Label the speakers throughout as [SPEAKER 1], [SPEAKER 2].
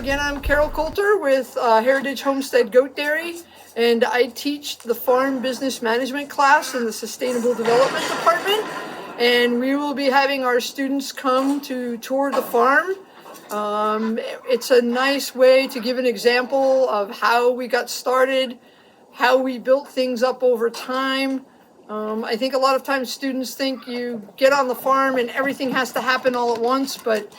[SPEAKER 1] Again, I'm Carol Coulter with Heritage Homestead Goat Dairy, and I teach the Farm Business Management class in the Sustainable Development Department. And we will be having our students come to tour the farm. It's a nice way to give an example of how we got started, how we built things up over time. I think a lot of times students think you get on the farm and everything has to happen all at once, but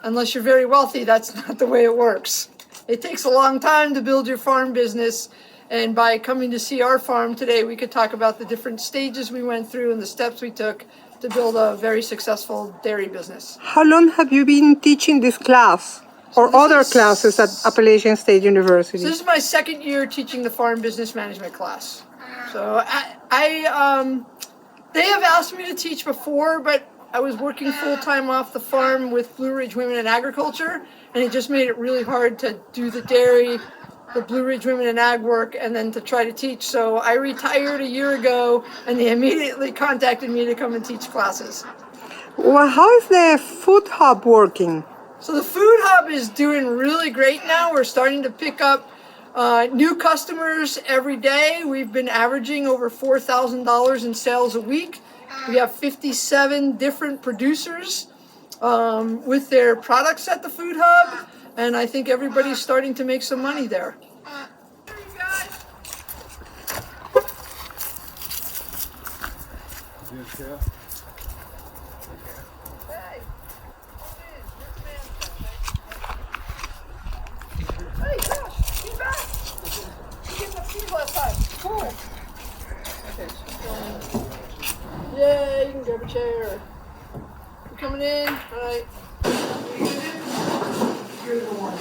[SPEAKER 1] unless you're very wealthy, that's not the way it works. It takes a long time to build your farm business, and by coming to see our farm today, we could talk about the different stages we went through and the steps we took to build a very successful dairy business.
[SPEAKER 2] How long have you been teaching this class or other classes at Appalachian State University?
[SPEAKER 1] So this is my second year teaching the Farm Business Management class. So they have asked me to teach before, but I was working full-time off the farm with Blue Ridge Women in Agriculture, and it just made it really hard to do the dairy, the Blue Ridge Women in Ag work, and then to try to teach. So I retired a year ago, and they immediately contacted me to come and teach classes.
[SPEAKER 2] Well, how is the food hub working?
[SPEAKER 1] So the food hub is doing really great now. We're starting to pick up new customers every day. We've been averaging over $4,000 in sales a week. We have 57 different producers with their products at the food hub, and I think everybody's starting to make some money there. Hey, Josh, get back! You getting the feed last time. Cool. Okay, she's going. Yeah, you can grab a chair. You coming in? All right. Here's the one.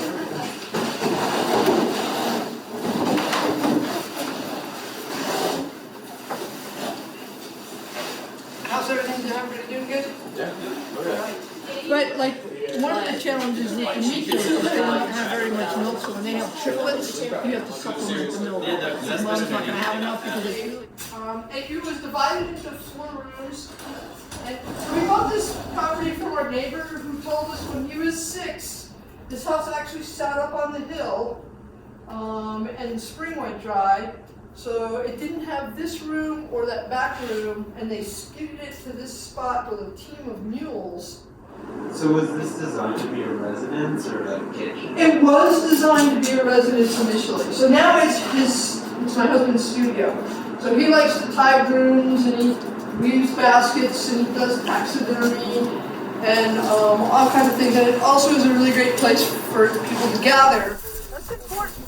[SPEAKER 1] How's everything? Everybody doing good?
[SPEAKER 3] Yeah. Okay.
[SPEAKER 1] But like one of the challenges with the meat is they don't have very much milk, so when they have triplets, you have to supplement the milk. Mom's not going to have enough because it's really. It was divided into 4 rooms. And so we bought this property from our neighbor who told us when he was 6, this house actually sat up on the hill, and spring went dry. So it didn't have this room or that back room, and they skidded it to this spot with a team of mules.
[SPEAKER 3] So was this designed to be a residence or a kitchen?
[SPEAKER 1] It was designed to be a residence initially. So now it's my husband's studio. So he likes to tie brooms, and he weaves baskets, and he does taxidermy and all kinds of things. And it also is a really great place for people to gather. That's important.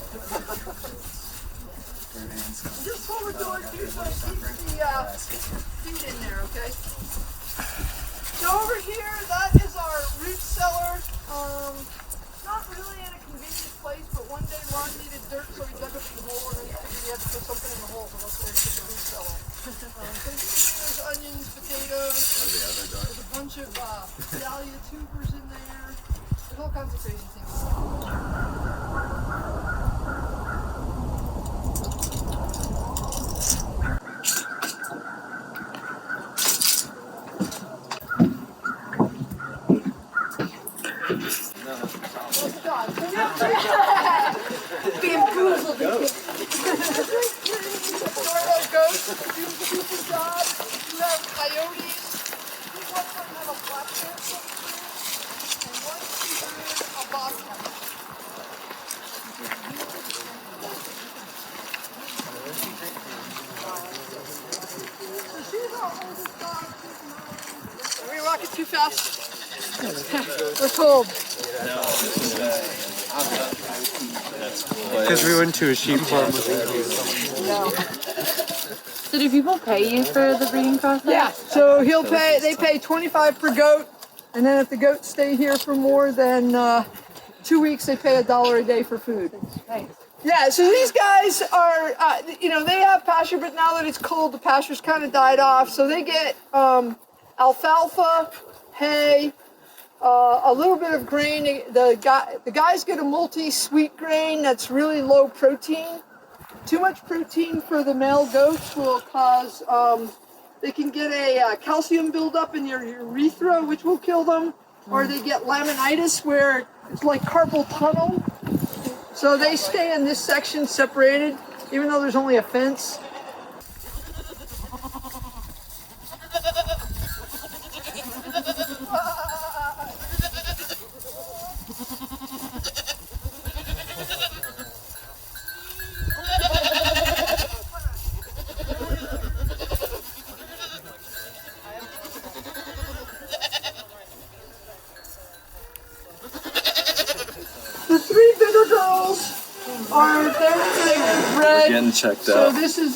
[SPEAKER 1] Just hold the door too, so it keeps the feet in there, okay? So over here, that is our root cellar. Not really in a convenient place, but one day Ron needed dirt, so he dug up the hole, and then he figured he had to put something in the hole, so that's where he put the root cellar. So there's onions, potatoes, there's a bunch of dahlia tubers in there. There's all kinds of crazy things. Bamboozled. Goats do a super job. You have coyotes. These ones don't have a black bear and one is a bobcat. So she's our oldest dog. Are we walking too fast? We're cold.
[SPEAKER 4] Because we went to a sheep farm.
[SPEAKER 5] So do people pay you for the breeding process?
[SPEAKER 1] Yeah. So they pay $25 per goat, and then if the goats stay here for more than 2 weeks, they pay $1 a day for food. Thanks. Yeah, so these guys are, they have pasture, but now that it's cold, the pasture's kind of died off. So they get alfalfa, hay, a little bit of grain. The guys get a multi-sweet grain that's really low protein. Too much protein for the male goats will cause, they can get a calcium buildup in your urethra, which will kill them, or they get laminitis, where it's like carpal tunnel. So they stay in this section separated, even though there's only a fence. The three bigger girls are they're red.
[SPEAKER 3] Getting checked
[SPEAKER 1] So
[SPEAKER 3] out.
[SPEAKER 1] this is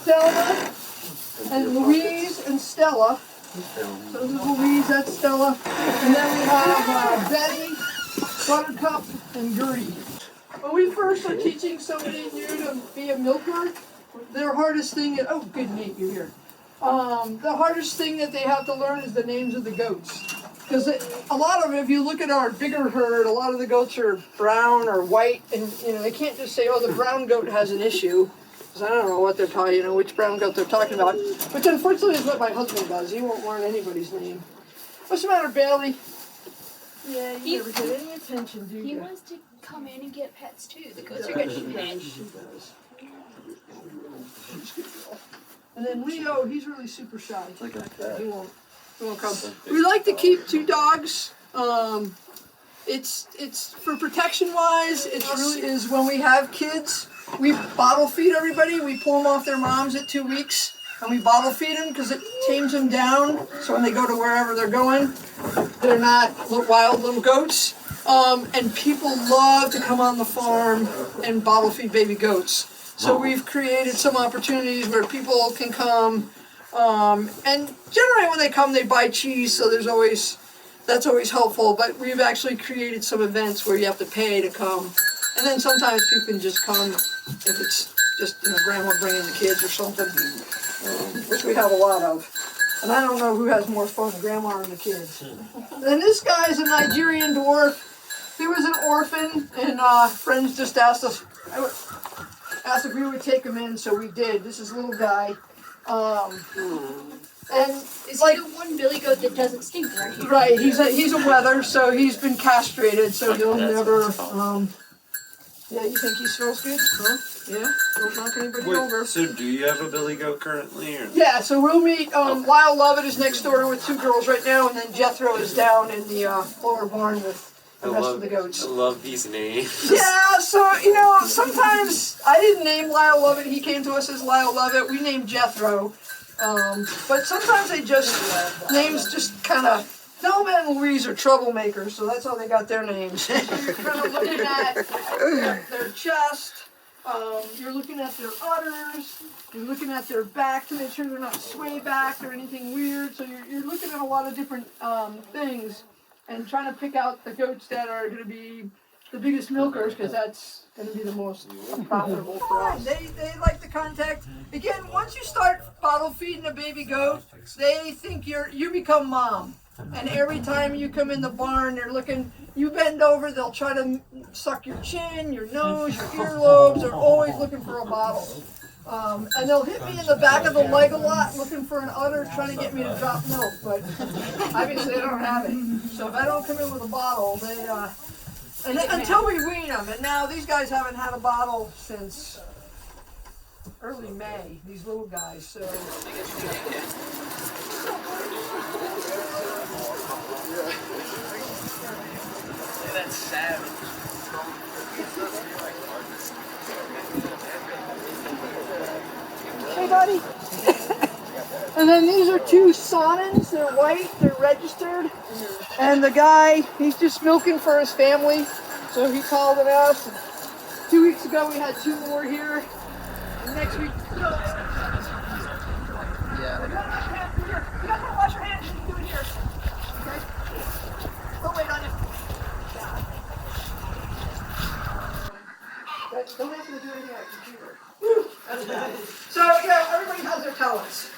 [SPEAKER 1] Thelma and Louise and Stella. So this is Louise, that's Stella. And then we have Betty, Buttercup, and Gertie. When we first are teaching somebody new to be a milker, their hardest thing is, oh good Nate, you're here. The hardest thing that they have to learn is the names of the goats. Because a lot of, if you look at our bigger herd, a lot of the goats are brown or white, and they can't just say, oh, the brown goat has an issue. Because I don't know what they're talking, which brown goat they're talking about. Which unfortunately is what my husband does. He won't learn anybody's name. What's the matter, Bailey? Yeah, you never get any attention, do you?
[SPEAKER 4] He wants to come in and get pets too. The goats are getting pet.
[SPEAKER 1] She does. And then Leo, he's really super shy.
[SPEAKER 3] Like that.
[SPEAKER 1] He won't come. We like to keep 2 dogs. It's for protection wise. It really is when we have kids. We bottle feed everybody. We pull them off their moms at 2 weeks, and we bottle feed them because it tames them down. So when they go to wherever they're going, they're not wild little goats. And people love to come on the farm and bottle feed baby goats. So we've created some opportunities where people can come. And generally when they come, they buy cheese, so that's always helpful. But we've actually created some events where you have to pay to come. And then sometimes people can just come if it's just, grandma bringing the kids or something, which we have a lot of. And I don't know who has more fun, grandma or the kids. And this guy's a Nigerian dwarf. He was an orphan, and friends just asked if we would take him in, so we did. This is a little guy. And
[SPEAKER 4] Is he the one billy goat that doesn't stink right here?
[SPEAKER 1] right, he's a wether, so he's been castrated, so he'll never. Yeah, you think he smells good? Huh? Yeah, don't knock anybody over.
[SPEAKER 3] So do you have a billy goat currently? Or?
[SPEAKER 1] Yeah, so we'll meet. Lyle Lovett is next door with 2 girls right now, and then Jethro is down in the lower barn with the rest of the goats.
[SPEAKER 6] I love these names.
[SPEAKER 1] Yeah, so sometimes I didn't name Lyle Lovett. He came to us as Lyle Lovett. We named Jethro, but sometimes they names just kind of. Thelma and Louise are troublemakers, so that's how they got their names. You're kind of looking at their chest. You're looking at their udders. You're looking at their back to make sure they're not sway back or anything weird. So you're looking at a lot of different things and trying to pick out the goats that are going to be the biggest milkers, because that's going to be the most profitable for us. They like the contact. Again, once you start bottle feeding a baby goat, they think you become mom. And every time you come in the barn, they're looking, you bend over, they'll try to suck your chin, your nose, your earlobes. They're always looking for a bottle. And they'll hit me in the back of the leg a lot, looking for an udder, trying to get me to drop milk. But obviously, they don't have it. So if I don't come in with a bottle, until we wean them. And now these guys haven't had a bottle since early May, these little guys. So.
[SPEAKER 6] That's sad.
[SPEAKER 1] Hey, buddy. And then these are 2 Sonnens. They're white. They're registered. And the guy, he's just milking for his family. So he called and asked. And 2 weeks ago, we had 2 more here. And next week, yeah. You guys want to wash your hands? You can do it here. Okay? Don't wait on you. Don't ask me to do anything on the computer. That's bad. So, yeah, everybody has their talents.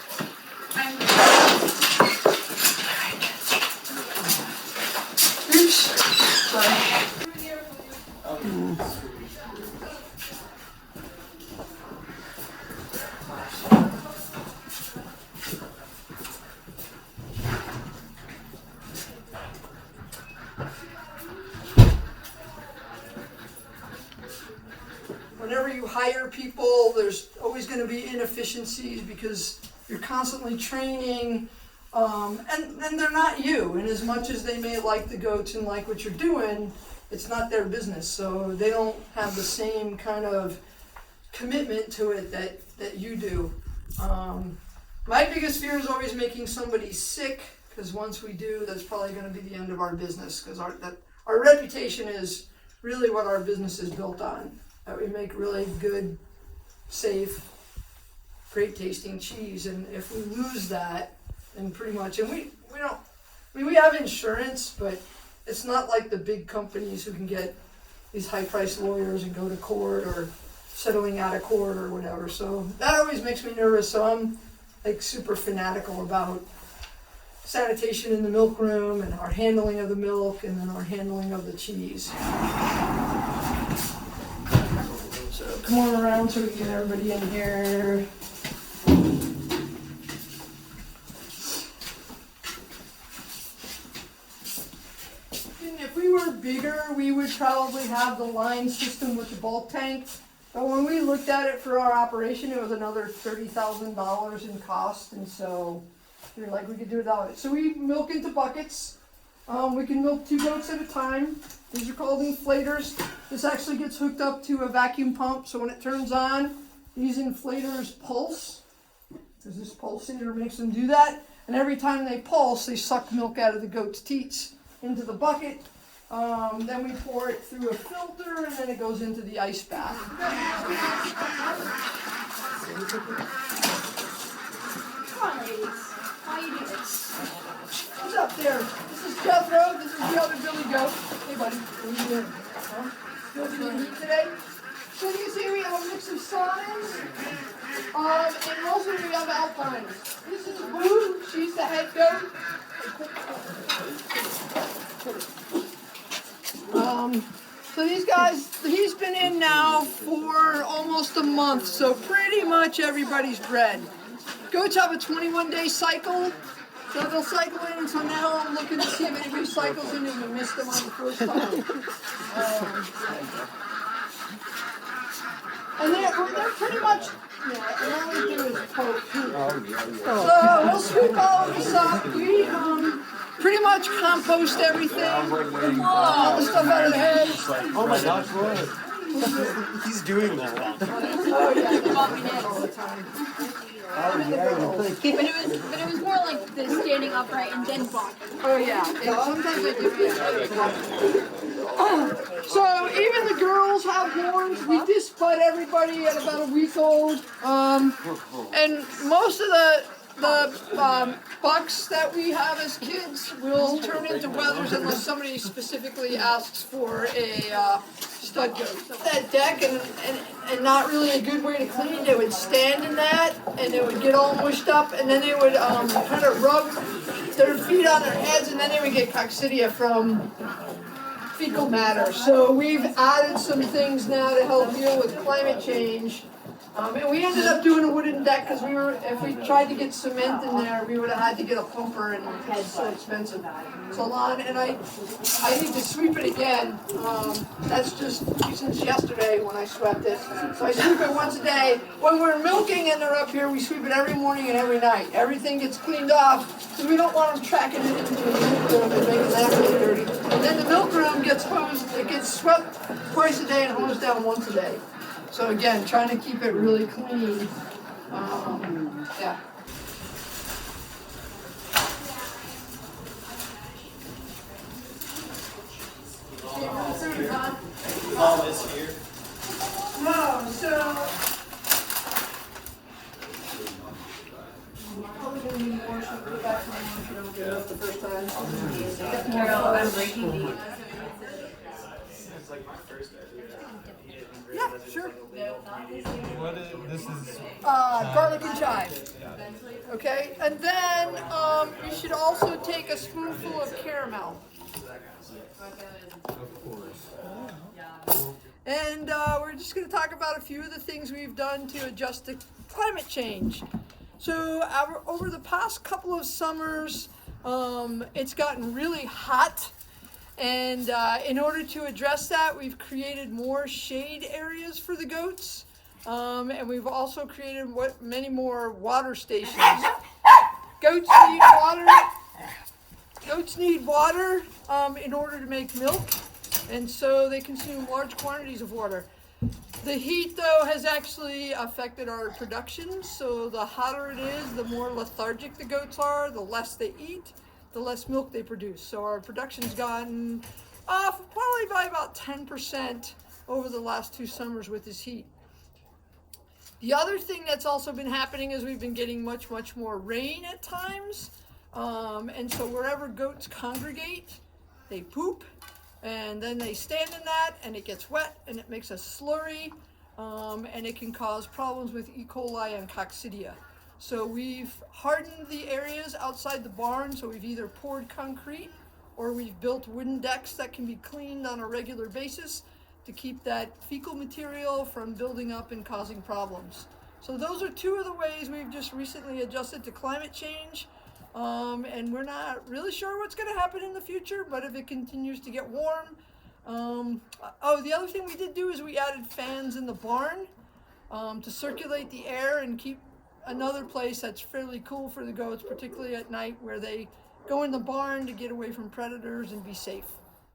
[SPEAKER 1] Oops. Sorry. going to be inefficiencies because you're constantly training, and they're not you. And as much as they may like the goats and like what you're doing, it's not their business. So they don't have the same kind of commitment to it that you do. My biggest fear is always making somebody sick, because once we do, that's probably going to be the end of our business, because our reputation is really what our business is built on. That we make really good, safe, great tasting cheese, and if we lose that, then pretty much, and we don't, I mean, we have insurance, but it's not like the big companies who can get these high-priced lawyers and go to court or settling out of court or whatever. So that always makes me nervous. So I'm like super fanatical about sanitation in the milk room and our handling of the milk and then our handling of the cheese. So come on around so we can get everybody in here. And if we were bigger, we would probably have the line system with the bulk tank. But when we looked at it for our operation, it was another $30,000 in cost, and so we were like, we could do without it. So we milk into buckets. We can milk 2 goats at a time. These are called inflators. This actually gets hooked up to a vacuum pump, so when it turns on, these inflators pulse. Because this pulsator makes them do that. And every time they pulse, they suck milk out of the goat's teats into the bucket. Then we pour it through a filter, and then it goes into the ice bath.
[SPEAKER 4] Come on, ladies. How you doing?
[SPEAKER 1] Who's up there? This is Jethro. This is the other Billy goat. Hey, buddy. What are you doing? Huh? You want to do heat today? So you can see we have a mix of Sonnens, and mostly we have Alpines. This is Boo. She's the head goat. So these guys, he's been in now for almost a month, so pretty much everybody's bred. Goats have a 21-day cycle, so they'll cycle in, so now I'm looking to see if anybody cycles in and we missed them on the first time. And they're pretty much, and all we do is poke. So we'll scoop all of this up. We pretty much compost everything, all the stuff out of the head.
[SPEAKER 3] Oh my gosh, what? He's doing that.
[SPEAKER 1] Oh yeah, they want me all the time.
[SPEAKER 4] But it was more like the standing upright and then walking.
[SPEAKER 1] Oh yeah, sometimes I do. So even the girls have horns. We disc bud everybody at about a week old, and most of the bucks that we have as kids will turn into wethers unless somebody specifically asks for a stud goat. That deck and not really a good way to clean. They would stand in that and it would get all mushed up, and then they would kind of rub their feet on their heads, and then they would get coccidia from fecal matter. So we've added some things now to help deal with climate change. And we ended up doing a wooden deck because if we tried to get cement in there, we would have had to get a pumper, and it's so expensive. So Lon, and I need to sweep it again. That's just since yesterday when I swept it. So I sweep it once a day. When we're milking and they're up here, we sweep it every morning and every night. Everything gets cleaned off because we don't want them tracking it into the milk room and making that really dirty. And then the milk room gets hosed, it gets swept twice a day and hosed down once a day. So again, trying to keep it really clean. Yeah.
[SPEAKER 3] All this here.
[SPEAKER 1] No, so probably gonna need more, so put it back to my mom if you don't get it up the first time.
[SPEAKER 5] Carol, I'm breaking these.
[SPEAKER 3] It's like my first idea.
[SPEAKER 1] Yeah, sure.
[SPEAKER 3] What is, this is
[SPEAKER 1] Garlic and chive. Okay, and then you should also take a spoonful of caramel.
[SPEAKER 3] of course.
[SPEAKER 1] And we're just going to talk about a few of the things we've done to adjust to climate change. So over the past couple of summers, it's gotten really hot. And in order to address that, we've created more shade areas for the goats. And we've also created many more water stations. Goats need water. Goats need water in order to make milk, and so they consume large quantities of water. The heat, though, has actually affected our production. So the hotter it is, the more lethargic the goats are, the less they eat, the less milk they produce. So our production's gotten off probably by about 10% over the last 2 summers with this heat. The other thing that's also been happening is we've been getting much more rain at times. And so wherever goats congregate, they poop, and then they stand in that, and it gets wet, and it makes a slurry, and it can cause problems with E. coli and coccidia. So we've hardened the areas outside the barn, so we've either poured concrete or we've built wooden decks that can be cleaned on a regular basis to keep that fecal material from building up and causing problems. So those are 2 of the ways we've just recently adjusted to climate change. And we're not really sure what's going to happen in the future, but if it continues to get warm. The other thing we did do is we added fans in the barn to circulate the air and keep another place that's fairly cool for the goats, particularly at night, where they go in the barn to get away from predators and be safe.